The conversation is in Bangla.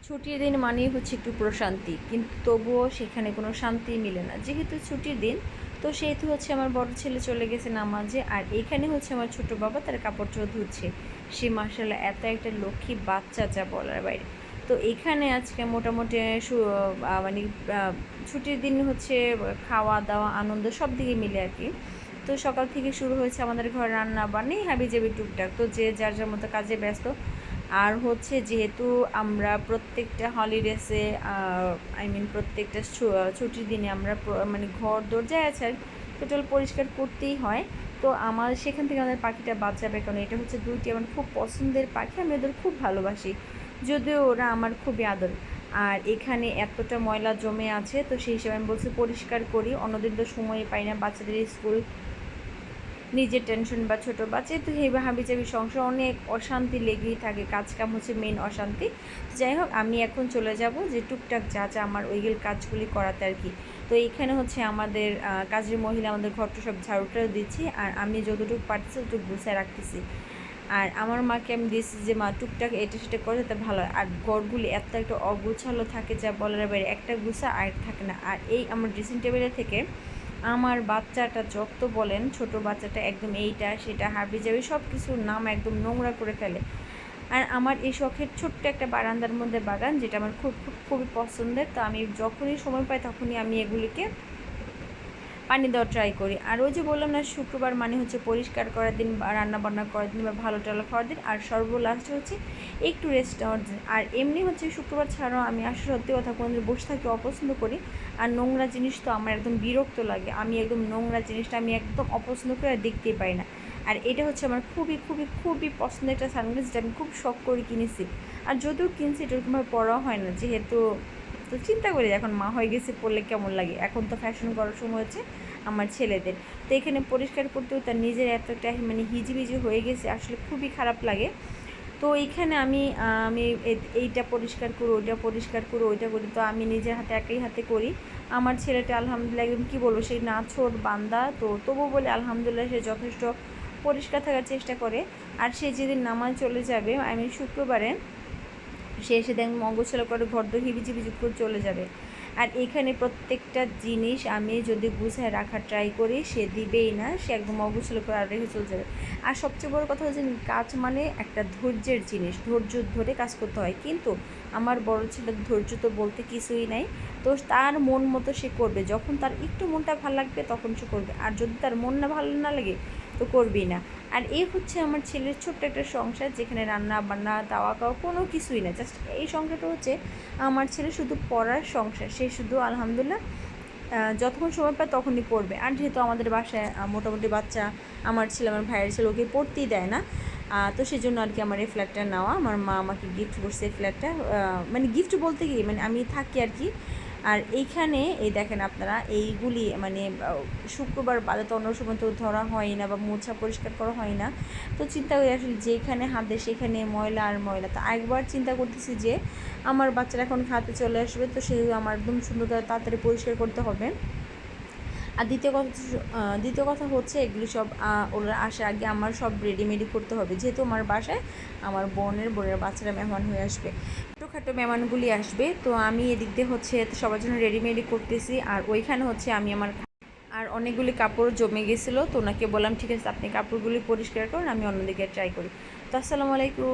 ছুটির দিন মানেই হচ্ছে একটু প্রশান্তি, কিন্তু তবুও সেখানে কোনো শান্তি মিলে না। যেহেতু ছুটির দিন, তো সেহেতু হচ্ছে আমার বড় ছেলে চলে গেছে নামাজে, আর এখানে হচ্ছে আমার ছোট বাবা তার কাপড় চোপড় ধুচ্ছে। সে মাশাআল্লাহ এত একটা লক্ষ্মী বাচ্চা, যা বলার বাইরে। তো এখানে আজকে মোটামুটি মানে ছুটির দিন হচ্ছে খাওয়া দাওয়া আনন্দ সব দিকে মিলে আর কি। তো সকাল থেকে শুরু হয়েছে আমাদের ঘরে রান্না বান্না হাবিজাবি টুকটাক, তো যে যার যার মতো কাজে ব্যস্ত। আর হচ্ছে যেহেতু আমরা প্রত্যেকটা হলিডেসে প্রত্যেকটা ছুটির দিনে আমরা মানে ঘর দরজায় আছে আর টোটাল পরিষ্কার করতেই হয়। তো আমার সেখান থেকে আমাদের পাখিটা বাদ যাবে, কারণ এটা হচ্ছে দুইটি আমার খুব পছন্দের পাখি, আমি ওদের খুব ভালোবাসি, যদিও ওরা আমার খুবই আদর। আর এখানে এতটা ময়লা জমে আছে, তো সেই হিসেবে আমি বলছি পরিষ্কার করি, অন্যদিন তো সময় পাই না, বাচ্চাদের স্কুল, নিজের টেনশন বা ছোটো বাচ্চা, তো এই হাবিজাবি সংসার অনেক অশান্তি লেগেই থাকে, কাজ কাম হচ্ছে মেন অশান্তি। যাই হোক, আমি এখন চলে যাব যে টুকটাক যা যা আমার ওইগুলো কাজগুলি করাতে আর কি। তো এইখানে হচ্ছে আমাদের কাজের মহিলা আমাদের ঘরটা সব ঝাড়ুটাও দিচ্ছি, আর আমি যতটুকু পারছি ততটুকু গুছায় রাখতেছি। আর আমার মাকে আমি দিয়েছি যে মা টুকটাক এটা সেটা করে তাতে ভালো হয়। আর ঘরগুলি এত একটা অগুছালো থাকে যা বলার বাইরে, একটা গুছা আর থাকে না। আর এই আমার ড্রেসিং টেবিলের থেকে আমার বাচ্চাটা যত বলেন, ছোট বাচ্চাটা একদম এইটা সেটা হাবিজাবি সব কিছুর নাম একদম নোংরা করে ফেলে। আর আমার এই শখের ছোট্ট একটা বারান্দার মধ্যে বাগান, যেটা আমার খুব খুব খুবই পছন্দের। তো আমি যখনই সময় পাই তখনই আমি এগুলিকে পানি দেওয়া ট্রাই করি। আর ওই যে বললাম না, শুক্রবার মানে হচ্ছে পরিষ্কার করার দিন বা রান্নাবান্না করার দিন বা ভালো টালো খাওয়ার দিন, আর সর্বলাস্ট হচ্ছে একটু রেস্ট নেওয়ার দিন। আর এমনি হচ্ছে শুক্রবার ছাড়াও আমি আসলে সত্যি কথা কোনো দিন বসে থাকি অপছন্দ করি। আর নোংরা জিনিস তো আমার একদম বিরক্ত লাগে, আমি একদম নোংরা জিনিসটা আমি একদম অপছন্দ করে আর দেখতেই পাই না। আর এটা হচ্ছে আমার খুবই খুবই খুবই পছন্দের একটা সানগ্লাস, যেটা আমি খুব শখ করে কিনেছি। আর যদিও কিনছি এটা ওরকমভাবে পড়া হয় না, যেহেতু তো চিন্তা করি এখন মা হয়ে গেছে পড়লে কেমন লাগে, এখন তো ফ্যাশন করার সময় হচ্ছে আমার ছেলেদের। তো এখানে পরিষ্কার করতেও তার নিজের এত একটা মানে হিজিবিজি হয়ে গেছে, আসলে খুবই খারাপ লাগে। তো এইখানে আমি আমি এইটা পরিষ্কার করি, ওইটা পরিষ্কার করি, ওইটা করি, তো আমি নিজের হাতে একাই হাতে করি। আমার ছেলেটা আলহামদুলিল্লাহ একদম কী বলবো, সেই নাছোড় বান্দা, তো তবুও বলে আলহামদুলিল্লাহ সে যথেষ্ট পরিষ্কার থাকার চেষ্টা করে। আর সে যেদিন নামাজ চলে যাবে, শুক্রবারে, সে এসে দেখবেন অগোছালো করে ঘর দর হিবিজিবিজি করে চলে যাবে। আর এখানে প্রত্যেকটা জিনিস আমি যদি গুছায় রাখার ট্রাই করি, সে দিবেই না, সে একদম অগোছালো করে আর রেখে চলে যাবে। আর সবচেয়ে বড় কথা হচ্ছে, কাজ মানে একটা ধৈর্যের জিনিস, ধৈর্য ধরে কাজ করতে হয়। কিন্তু আমার বড় ছেলের ধৈর্য তো বলতে কিছুই নাই। তো তার মন মতো সে করবে, যখন তার একটু মনটা ভালো লাগবে তখন সে করবে, আর যদি তার মন না ভালো না লাগে তো করবেই না। আর এই হচ্ছে আমার ছেলের ছোট্ট একটা সংসার, যেখানে রান্না বান্না দাওয়া খাওয়া কোনো কিছুই না, জাস্ট এই সংসারটা হচ্ছে আমার ছেলে শুধু পড়ার সংসার। সে শুধু আলহামদুলিল্লাহ যতক্ষণ সময় পায় তখনই পড়বে। আর যেহেতু আমাদের বাসায় মোটামুটি বাচ্চা, আমার ছেলে আমার ভাইয়ের ছেলে ওকে পড়তেই দেয় না, তো সেই জন্য আর কি আমার এই ফ্ল্যাটটা নেওয়া। আমার মা আমাকে গিফট করছে এই ফ্ল্যাটটা, মানে গিফট বলতে কি, মানে আমি থাকি আর কি। আর এইখানে এই দেখেন আপনারা, এইগুলি মানে শুক্রবার বাদে তো অন্য সময় তো ধরা হয় না বা মোছা পরিষ্কার করা হয় না। তো চিন্তা করি আসলে যেখানে হাত দেয় সেখানে ময়লা আর ময়লা। তো একবার চিন্তা করতেছি যে আমার বাচ্চারা এখন খাতে চলে আসবে, তো সেই আমার একদম সুন্দর তাড়াতাড়ি পরিষ্কার করতে হবে। আর দ্বিতীয় কথা হচ্ছে এগুলি সব ওরা আসার আগে আমার সব রেডিমেডি করতে হবে, যেহেতু আমার বাসায় আমার বোনের বাচ্চারা মেহমান হয়ে আসবে, ছোটোখাটো মেহমানগুলি আসবে। তো আমি এদিক দিয়ে হচ্ছে সবার জন্য রেডিমেডি করতেছি, আর ওইখানে হচ্ছে আমি আমার আর অনেকগুলি কাপড় জমে গেছিলো, তো ওনাকে বললাম ঠিক আছে আপনি কাপড়গুলি পরিষ্কার করুন, আমি অন্যদিকে ট্রাই করি। তো আসসালামু আলাইকুম।